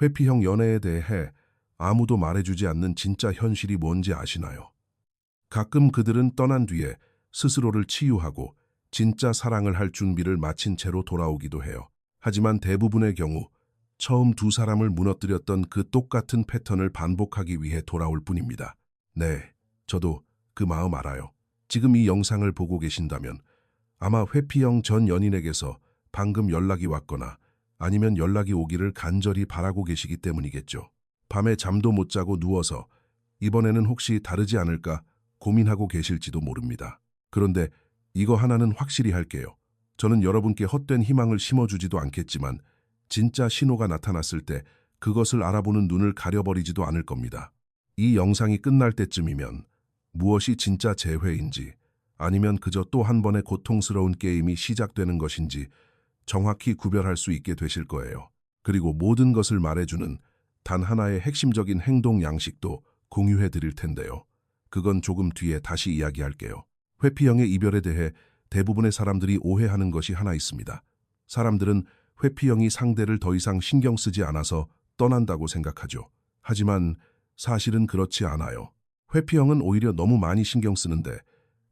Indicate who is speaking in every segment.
Speaker 1: 회피형 연애에 대해 아무도 말해주지 않는 진짜 현실이 뭔지 아시나요? 가끔 그들은 떠난 뒤에 스스로를 치유하고 진짜 사랑을 할 준비를 마친 채로 돌아오기도 해요. 하지만 대부분의 경우 처음 두 사람을 무너뜨렸던 그 똑같은 패턴을 반복하기 위해 돌아올 뿐입니다. 네, 저도 그 마음 알아요. 지금 이 영상을 보고 계신다면 아마 회피형 전 연인에게서 방금 연락이 왔거나 아니면 연락이 오기를 간절히 바라고 계시기 때문이겠죠. 밤에 잠도 못 자고 누워서 이번에는 혹시 다르지 않을까 고민하고 계실지도 모릅니다. 그런데 이거 하나는 확실히 할게요. 저는 여러분께 헛된 희망을 심어주지도 않겠지만 진짜 신호가 나타났을 때 그것을 알아보는 눈을 가려버리지도 않을 겁니다. 이 영상이 끝날 때쯤이면 무엇이 진짜 재회인지 아니면 그저 또 한 번의 고통스러운 게임이 시작되는 것인지 정확히 구별할 수 있게 되실 거예요. 그리고 모든 것을 말해주는 단 하나의 핵심적인 행동 양식도 공유해 드릴 텐데요. 그건 조금 뒤에 다시 이야기할게요. 회피형의 이별에 대해 대부분의 사람들이 오해하는 것이 하나 있습니다. 사람들은 회피형이 상대를 더 이상 신경 쓰지 않아서 떠난다고 생각하죠. 하지만 사실은 그렇지 않아요. 회피형은 오히려 너무 많이 신경 쓰는데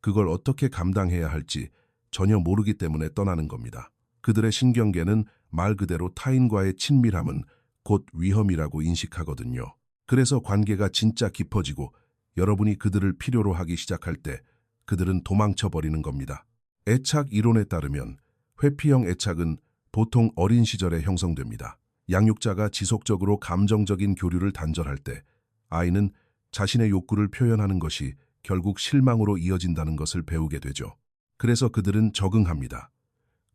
Speaker 1: 그걸 어떻게 감당해야 할지 전혀 모르기 때문에 떠나는 겁니다. 그들의 신경계는 말 그대로 타인과의 친밀함은 곧 위험이라고 인식하거든요. 그래서 관계가 진짜 깊어지고 여러분이 그들을 필요로 하기 시작할 때 그들은 도망쳐버리는 겁니다. 애착 이론에 따르면 회피형 애착은 보통 어린 시절에 형성됩니다. 양육자가 지속적으로 감정적인 교류를 단절할 때 아이는 자신의 욕구를 표현하는 것이 결국 실망으로 이어진다는 것을 배우게 되죠. 그래서 그들은 적응합니다.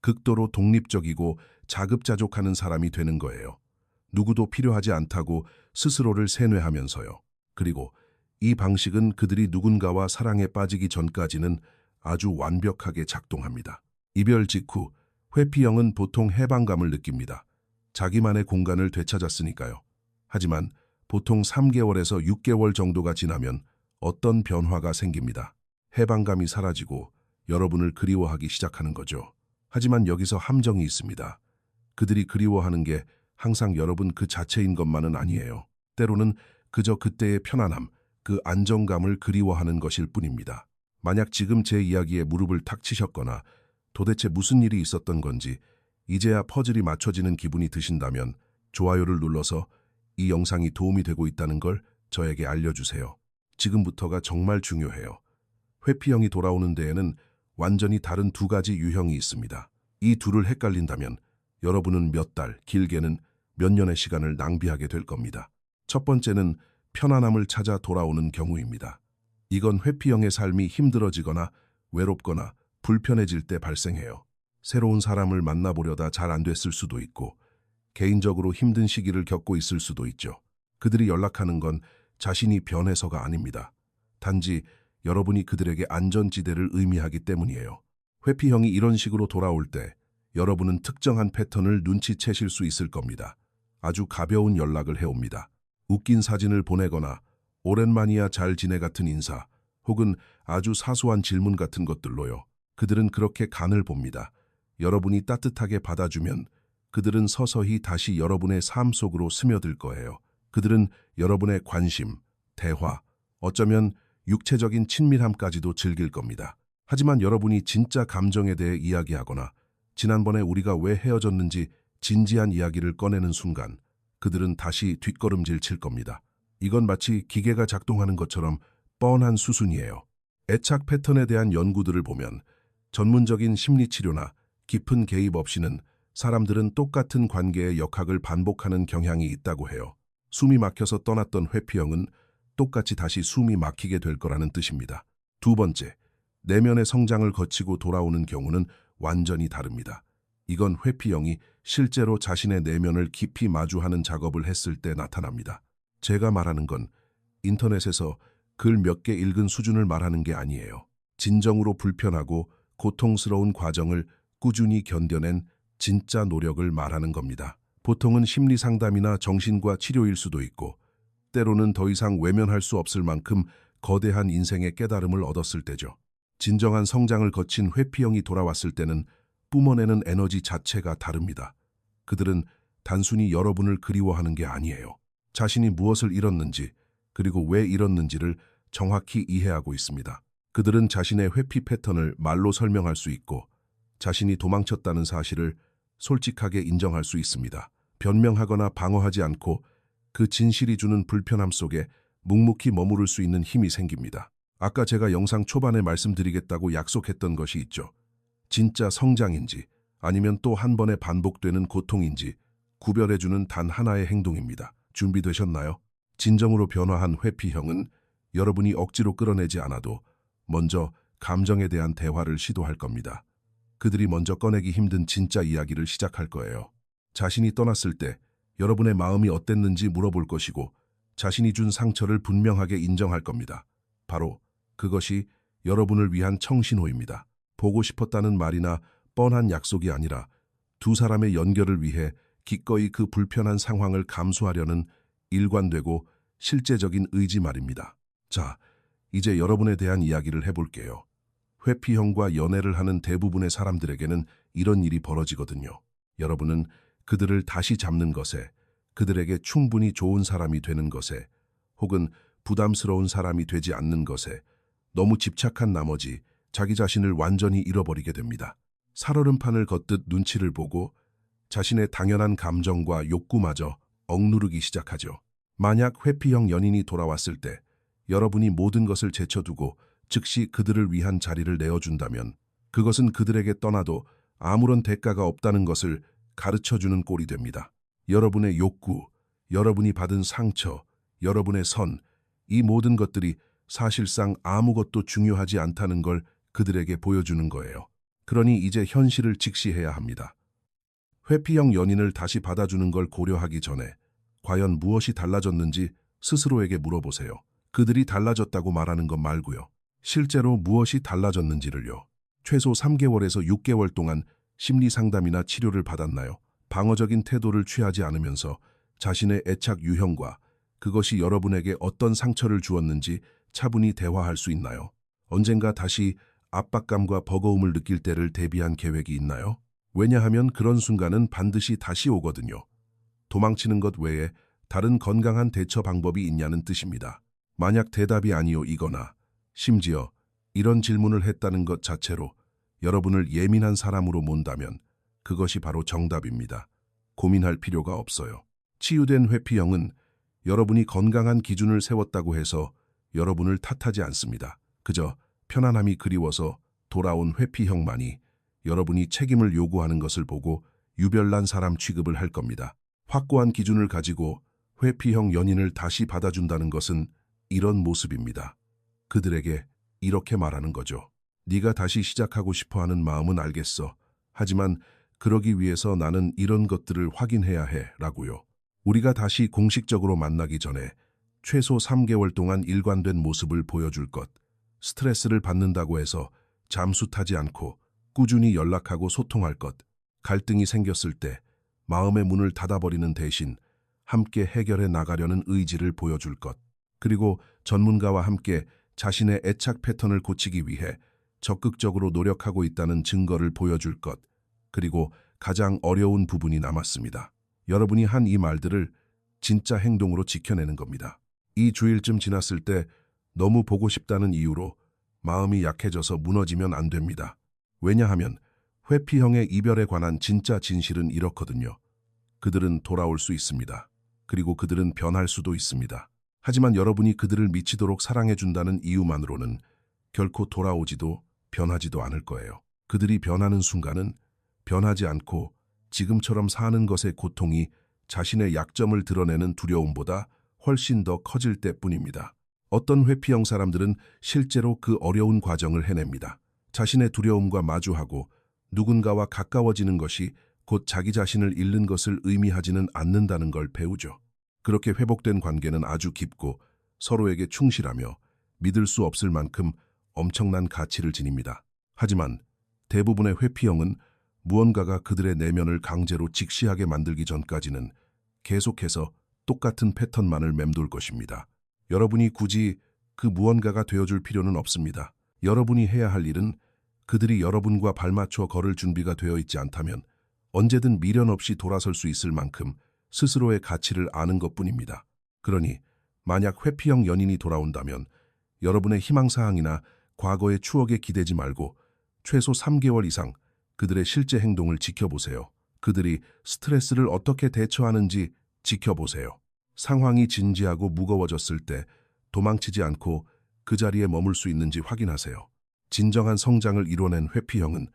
Speaker 1: 극도로 독립적이고 자급자족하는 사람이 되는 거예요. 누구도 필요하지 않다고 스스로를 세뇌하면서요. 그리고 이 방식은 그들이 누군가와 사랑에 빠지기 전까지는 아주 완벽하게 작동합니다. 이별 직후 회피형은 보통 해방감을 느낍니다. 자기만의 공간을 되찾았으니까요. 하지만 보통 3개월에서 6개월 정도가 지나면 어떤 변화가 생깁니다. 해방감이 사라지고 여러분을 그리워하기 시작하는 거죠. 하지만 여기서 함정이 있습니다. 그들이 그리워하는 게 항상 여러분 그 자체인 것만은 아니에요. 때로는 그저 그때의 편안함, 그 안정감을 그리워하는 것일 뿐입니다. 만약 지금 제 이야기에 무릎을 탁 치셨거나 도대체 무슨 일이 있었던 건지 이제야 퍼즐이 맞춰지는 기분이 드신다면 좋아요를 눌러서 이 영상이 도움이 되고 있다는 걸 저에게 알려주세요. 지금부터가 정말 중요해요. 회피형이 돌아오는 데에는 완전히 다른 두 가지 유형이 있습니다. 이 둘을 헷갈린다면 여러분은 몇 달, 길게는 몇 년의 시간을 낭비하게 될 겁니다. 첫 번째는 편안함을 찾아 돌아오는 경우입니다. 이건 회피형의 삶이 힘들어지거나 외롭거나 불편해질 때 발생해요. 새로운 사람을 만나보려다 잘 안 됐을 수도 있고 개인적으로 힘든 시기를 겪고 있을 수도 있죠. 그들이 연락하는 건 자신이 변해서가 아닙니다. 단지 여러분이 그들에게 안전지대를 의미하기 때문이에요. 회피형이 이런 식으로 돌아올 때 여러분은 특정한 패턴을 눈치채실 수 있을 겁니다. 아주 가벼운 연락을 해옵니다. 웃긴 사진을 보내거나 오랜만이야 잘 지내 같은 인사 혹은 아주 사소한 질문 같은 것들로요. 그들은 그렇게 간을 봅니다. 여러분이 따뜻하게 받아주면 그들은 서서히 다시 여러분의 삶 속으로 스며들 거예요. 그들은 여러분의 관심, 대화, 어쩌면 육체적인 친밀함까지도 즐길 겁니다. 하지만 여러분이 진짜 감정에 대해 이야기하거나 지난번에 우리가 왜 헤어졌는지 진지한 이야기를 꺼내는 순간 그들은 다시 뒷걸음질 칠 겁니다. 이건 마치 기계가 작동하는 것처럼 뻔한 수순이에요. 애착 패턴에 대한 연구들을 보면 전문적인 심리치료나 깊은 개입 없이는 사람들은 똑같은 관계의 역학을 반복하는 경향이 있다고 해요. 숨이 막혀서 떠났던 회피형은 똑같이 다시 숨이 막히게 될 거라는 뜻입니다. 두 번째, 내면의 성장을 거치고 돌아오는 경우는 완전히 다릅니다. 이건 회피형이 실제로 자신의 내면을 깊이 마주하는 작업을 했을 때 나타납니다. 제가 말하는 건 인터넷에서 글 몇 개 읽은 수준을 말하는 게 아니에요. 진정으로 불편하고 고통스러운 과정을 꾸준히 견뎌낸 진짜 노력을 말하는 겁니다. 보통은 심리상담이나 정신과 치료일 수도 있고 때로는 더 이상 외면할 수 없을 만큼 거대한 인생의 깨달음을 얻었을 때죠. 진정한 성장을 거친 회피형이 돌아왔을 때는 뿜어내는 에너지 자체가 다릅니다. 그들은 단순히 여러분을 그리워하는 게 아니에요. 자신이 무엇을 잃었는지, 그리고 왜 잃었는지를 정확히 이해하고 있습니다. 그들은 자신의 회피 패턴을 말로 설명할 수 있고, 자신이 도망쳤다는 사실을 솔직하게 인정할 수 있습니다. 변명하거나 방어하지 않고 그 진실이 주는 불편함 속에 묵묵히 머무를 수 있는 힘이 생깁니다. 아까 제가 영상 초반에 말씀드리겠다고 약속했던 것이 있죠. 진짜 성장인지 아니면 또 한 번에 반복되는 고통인지 구별해주는 단 하나의 행동입니다. 준비되셨나요? 진정으로 변화한 회피형은 여러분이 억지로 끌어내지 않아도 먼저 감정에 대한 대화를 시도할 겁니다. 그들이 먼저 꺼내기 힘든 진짜 이야기를 시작할 거예요. 자신이 떠났을 때 여러분의 마음이 어땠는지 물어볼 것이고 자신이 준 상처를 분명하게 인정할 겁니다. 바로 그것이 여러분을 위한 청신호입니다. 보고 싶었다는 말이나 뻔한 약속이 아니라 두 사람의 연결을 위해 기꺼이 그 불편한 상황을 감수하려는 일관되고 실제적인 의지 말입니다. 자, 이제 여러분에 대한 이야기를 해볼게요. 회피형과 연애를 하는 대부분의 사람들에게는 이런 일이 벌어지거든요. 여러분은 그들을 다시 잡는 것에, 그들에게 충분히 좋은 사람이 되는 것에, 혹은 부담스러운 사람이 되지 않는 것에 너무 집착한 나머지 자기 자신을 완전히 잃어버리게 됩니다. 살얼음판을 걷듯 눈치를 보고 자신의 당연한 감정과 욕구마저 억누르기 시작하죠. 만약 회피형 연인이 돌아왔을 때 여러분이 모든 것을 제쳐두고 즉시 그들을 위한 자리를 내어준다면 그것은 그들에게 떠나도 아무런 대가가 없다는 것을 가르쳐주는 꼴이 됩니다. 여러분의 욕구, 여러분이 받은 상처, 여러분의 선, 이 모든 것들이 사실상 아무것도 중요하지 않다는 걸 그들에게 보여주는 거예요. 그러니 이제 현실을 직시해야 합니다. 회피형 연인을 다시 받아주는 걸 고려하기 전에 과연 무엇이 달라졌는지 스스로에게 물어보세요. 그들이 달라졌다고 말하는 것 말고요. 실제로 무엇이 달라졌는지를요. 최소 3개월에서 6개월 동안 심리 상담이나 치료를 받았나요? 방어적인 태도를 취하지 않으면서 자신의 애착 유형과 그것이 여러분에게 어떤 상처를 주었는지 차분히 대화할 수 있나요? 언젠가 다시 압박감과 버거움을 느낄 때를 대비한 계획이 있나요? 왜냐하면 그런 순간은 반드시 다시 오거든요. 도망치는 것 외에 다른 건강한 대처 방법이 있냐는 뜻입니다. 만약 대답이 아니오이거나 심지어 이런 질문을 했다는 것 자체로 여러분을 예민한 사람으로 몬다면 그것이 바로 정답입니다. 고민할 필요가 없어요. 치유된 회피형은 여러분이 건강한 기준을 세웠다고 해서 여러분을 탓하지 않습니다. 그저 편안함이 그리워서 돌아온 회피형만이 여러분이 책임을 요구하는 것을 보고 유별난 사람 취급을 할 겁니다. 확고한 기준을 가지고 회피형 연인을 다시 받아준다는 것은 이런 모습입니다. 그들에게 이렇게 말하는 거죠. 네가 다시 시작하고 싶어하는 마음은 알겠어. 하지만 그러기 위해서 나는 이런 것들을 확인해야 해 라고요. 우리가 다시 공식적으로 만나기 전에 최소 3개월 동안 일관된 모습을 보여줄 것. 스트레스를 받는다고 해서 잠수 타지 않고 꾸준히 연락하고 소통할 것. 갈등이 생겼을 때 마음의 문을 닫아버리는 대신 함께 해결해 나가려는 의지를 보여줄 것. 그리고 전문가와 함께 자신의 애착 패턴을 고치기 위해 적극적으로 노력하고 있다는 증거를 보여줄 것. 그리고 가장 어려운 부분이 남았습니다. 여러분이 한 이 말들을 진짜 행동으로 지켜내는 겁니다. 이 주일쯤 지났을 때 너무 보고 싶다는 이유로 마음이 약해져서 무너지면 안 됩니다. 왜냐하면 회피형의 이별에 관한 진짜 진실은 이렇거든요. 그들은 돌아올 수 있습니다. 그리고 그들은 변할 수도 있습니다. 하지만 여러분이 그들을 미치도록 사랑해준다는 이유만으로는 결코 돌아오지도 변하지도 않을 거예요. 그들이 변하는 순간은 변하지 않고 지금처럼 사는 것의 고통이 자신의 약점을 드러내는 두려움보다 훨씬 더 커질 때뿐입니다. 어떤 회피형 사람들은 실제로 그 어려운 과정을 해냅니다. 자신의 두려움과 마주하고 누군가와 가까워지는 것이 곧 자기 자신을 잃는 것을 의미하지는 않는다는 걸 배우죠. 그렇게 회복된 관계는 아주 깊고 서로에게 충실하며 믿을 수 없을 만큼 엄청난 가치를 지닙니다. 하지만 대부분의 회피형은 무언가가 그들의 내면을 강제로 직시하게 만들기 전까지는 계속해서 똑같은 패턴만을 맴돌 것입니다. 여러분이 굳이 그 무언가가 되어줄 필요는 없습니다. 여러분이 해야 할 일은 그들이 여러분과 발맞춰 걸을 준비가 되어 있지 않다면 언제든 미련 없이 돌아설 수 있을 만큼 스스로의 가치를 아는 것뿐입니다. 그러니 만약 회피형 연인이 돌아온다면 여러분의 희망사항이나 과거의 추억에 기대지 말고 최소 3개월 이상 그들의 실제 행동을 지켜보세요. 그들이 스트레스를 어떻게 대처하는지 지켜보세요. 상황이 진지하고 무거워졌을 때 도망치지 않고 그 자리에 머물 수 있는지 확인하세요. 진정한 성장을 이뤄낸 회피형은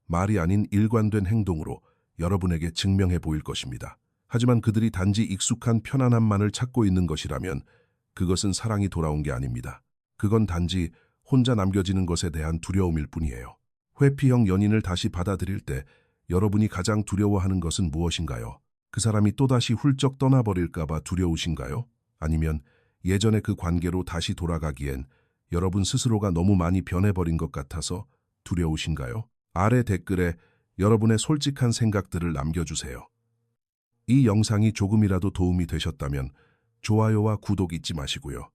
Speaker 1: 말이 아닌 일관된 행동으로 여러분에게 증명해 보일 것입니다. 하지만 그들이 단지 익숙한 편안함만을 찾고 있는 것이라면 그것은 사랑이 돌아온 게 아닙니다. 그건 단지 혼자 남겨지는 것에 대한 두려움일 뿐이에요. 회피형 연인을 다시 받아들일 때 여러분이 가장 두려워하는 것은 무엇인가요? 그 사람이 또다시 훌쩍 떠나버릴까 봐 두려우신가요? 아니면 예전의 그 관계로 다시 돌아가기엔 여러분 스스로가 너무 많이 변해버린 것 같아서 두려우신가요? 아래 댓글에 여러분의 솔직한 생각들을 남겨주세요. 이 영상이 조금이라도 도움이 되셨다면 좋아요와 구독 잊지 마시고요.